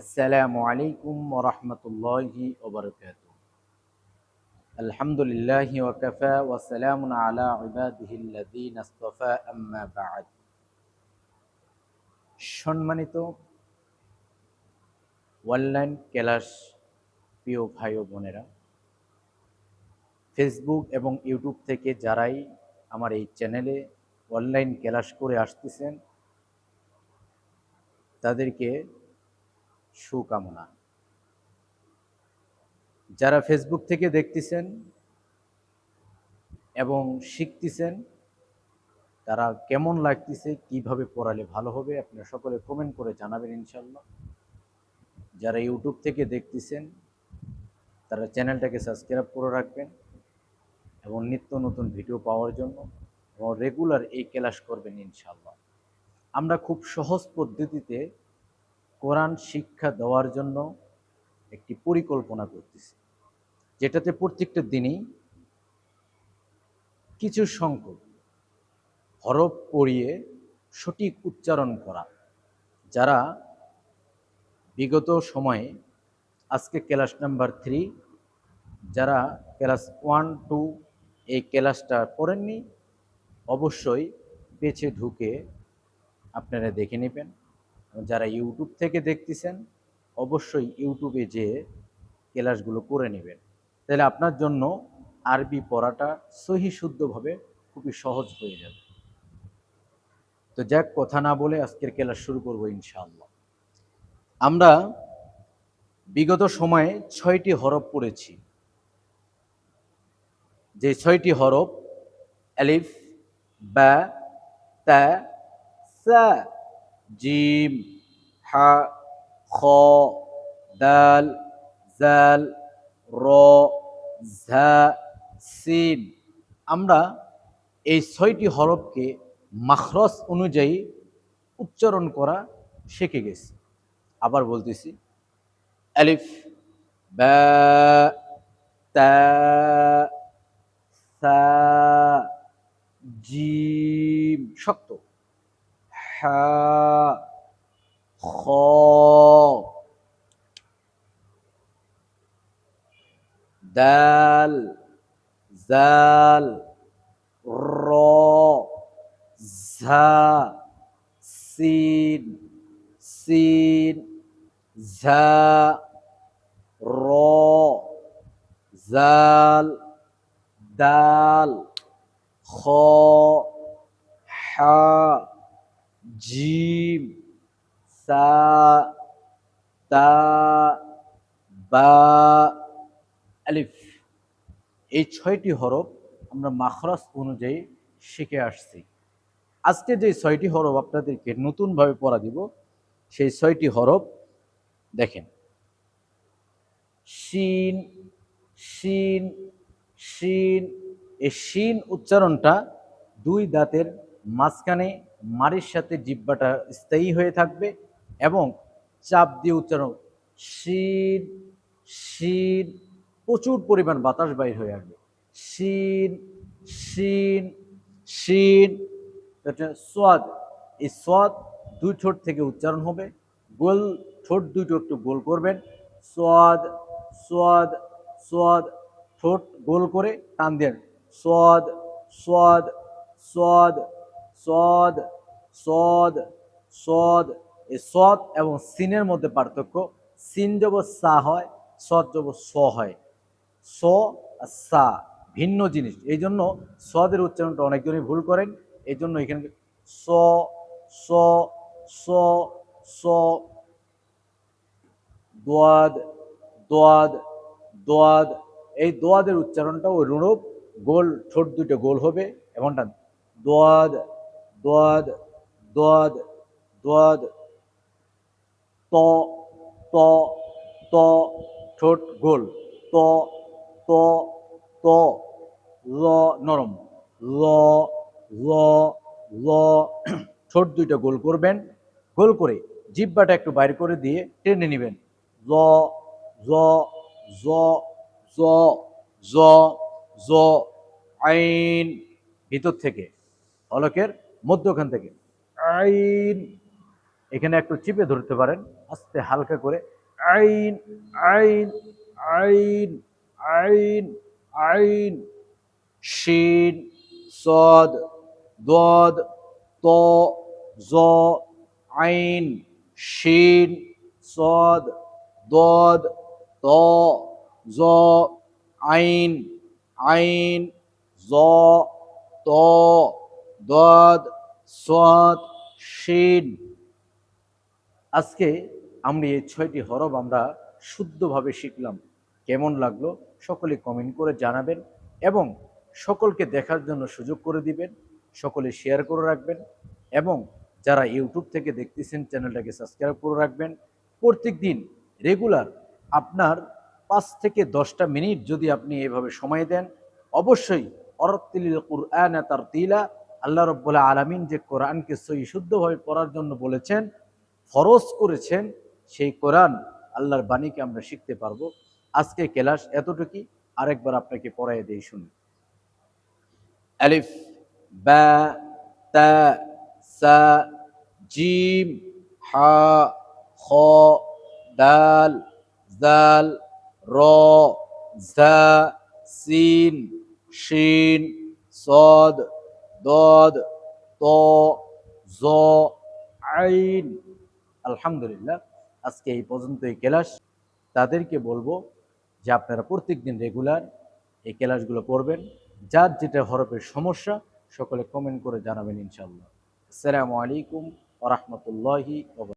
আসসালামু আলাইকুম ওয়া রাহমাতুল্লাহি ওয়া বারাকাতুহু। আলহামদুলিল্লাহি ওয়া কাফা ওয়া সালামুন আলা ইবাদিহিল্লাযীনা ইসতাফা আম্মা বা'দ। সম্মানিত অনলাইন ক্লাস প্রিয় ভাই ও বোনেরা, ফেসবুক এবং ইউটিউব থেকে যারাই আমার এই চ্যানেলে অনলাইন ক্লাস করে আসতেছেন তাদেরকে শুভকামনা। যারা ফেসবুক থেকে দেখতেছেন এবং শিখতেছেন তারা কেমন লাগতেছে, কিভাবে পড়ালে ভালো হবে, আপনারা সকলে কমেন্ট করে জানাবেন ইনশাল্লাহ। যারা ইউটিউব থেকে দেখতেছেন তারা চ্যানেলটাকে সাবস্ক্রাইব করে রাখবেন এবং নিত্য নতুন ভিডিও পাওয়ার জন্য এবং রেগুলার এই ক্লাস করবেন ইনশাল্লাহ। আমরা খুব সহজ পদ্ধতিতে কোরআন শিক্ষা দেওয়ার জন্য একটি পরিকল্পনা করতেছি, যেটাতে প্রত্যেকটা দিনই কিছু সংখ্যক হরফ পড়িয়ে সঠিক উচ্চারণ করা। যারা বিগত সময়ে আজকে ক্লাস নাম্বার 3, যারা ক্লাস 1, 2 এই ক্লাসটা করেননি অবশ্যই পেছে ঢুকে আপনারা দেখে নেবেন। যারা ইউটিউব থেকে দেখতেছেন অবশ্যই ইউটিউবে যেয়ে ক্লাসগুলো করে নেবেন, তাহলে আপনার জন্য আরবি পড়াটা সহি শুদ্ধভাবে খুবই সহজ হয়ে যাবে। তো যাক, কথা না বলে আজকের ক্লাস শুরু করব ইনশাআল্লাহ। আমরা বিগত সময়ে 6টি হরফ পড়েছি, যে 6টি হরফ আলিফ, বা, তা, সা, জিম, হা, খ, দাল, জাল, র, ঝা, সিন। আমরা এই 6টি হরফকে মাখরজ অনুযায়ী উচ্চারণ করা শিখে গেছি। আবার বলতেছি, আলিফ, বা, তা, সা, জিম শক্ত, হা, খ, দাল, জাল, র, ঝা, সিন, সিন, ঝা, র, জাল, দাল, খ, হা, জিম, সা, তা, বা, আলিফ। এই 6টি হরফ আমরা মাখরাজ অনুযায়ী শিখে আসছি। আজকে যে 6টি হরফ আপনাদেরকে নতুনভাবে পড়া দিব, সেই 6টি হরফ দেখেন। শিন, শিন, শিন। এই শিন উচ্চারণটা 2 দাঁতের মাঝখানে মাড়ির সাথে জিহ্বাটা স্থায়ী হয়ে থাকবে এবং চাপ দিয়ে উচ্চারণ শিন, শিন। প্রচুর পরিমাণ বাতাস বাইর হয়ে আসবে। শিন, শিন, শিন। সোয়াদ, এই সোয়াদ 2 ঠোঁট থেকে উচ্চারণ হবে। গোল ঠোঁট দুটো একটু গোল করবেন। সোয়াদ, সোয়াদ, সোয়াদ। ঠোঁট গোল করে টান দেন। সোয়াদ, সোয়াদ, সোয়াদ, সোয়াদ, সোয়াদ, সোয়াদ। এই সোয়াদ এবং সিনের মধ্যে পার্থক্য। সিন যব সা হয়, সদ যব স হয়। স আর সা ভিন্ন জিনিস, এই জন্য সদের উচ্চারণটা অনেকজনই ভুল করেন। এই জন্য এখানে স, স, স, স, দোয়াদ, দোয়াদ, দোয়াদ। এই দোয়াদের উচ্চারণটা ওই রূপ, গোল ঠোঁট দুটো গোল হবে এমনটা। দোয়াদ, দোয়াদ, দোয়াদ, দোয়াদ। ত, ত, ত, ঠোঁট গোল। ত, ত, ত। ল নরম। ল, ল, ল। ঠোঁট দুইটা গোল করবেন। গোল করে জিহ্বাটা একটু বাইর করে দিয়ে টেনে নেবেন। ল, জ, জ, জ, জ, জ। আইন, ভিতর থেকে হলকের মধ্যখান থেকে আইন। এখানে একটু চিপে ধরতে পারেন আস্তে হালকা করে। আইন আইন আইন আইন আইন শিন صاد ضاد طاء ظاء عين শিন صاد ضاد طاء ظاء عين عين ظاء طاء ضاد صاد শিন। আজকে আমরা এই 6টি হরফ আমরা শুদ্ধভাবে শিখলাম। কেমন লাগলো সকলে কমেন্ট করে জানাবেন এবং সকলকে দেখার জন্য সুযোগ করে দিবেন, সকলে শেয়ার করে রাখবেন এবং যারা ইউটিউব থেকে দেখতেছেন চ্যানেলটাকে সাবস্ক্রাইব করে রাখবেন। প্রত্যেক দিন রেগুলার আপনার 5 থেকে 10টা মিনিট যদি আপনি এভাবে সময় দেন, অবশ্যই অরাত্তিলিল কুরআন তারতিলা, আল্লাহ রাব্বুল আলামিন যে কোরআনকে সহি শুদ্ধভাবে পড়ার জন্য বলেছেন, ফরজ করেছেন, সেই কোরআন আল্লাহর বাণীকে আমরা শিখতে পারবো। আজকে ক্লাস এতটুকুই, আরেকবার আপনাকে পড়াই দেই, শুনুন। আলিফ বা তা সা জিম হা খ দাল জাল র জা সিন শিন صاد ضاد ط ظ আইন। আলহামদুলিল্লাহ, আজকে এই পর্যন্তই ক্লাস। তাদেরকে বলবো যে আপনারা প্রত্যেক দিন রেগুলার এই ক্লাসগুলো পড়বেন। যার যেটা হরফের সমস্যা সকলে কমেন্ট করে জানাবেন ইনশাআল্লাহ। আসসালামু আলাইকুম ওয়া রাহমাতুল্লাহি ওয়া বারাকাতুহু।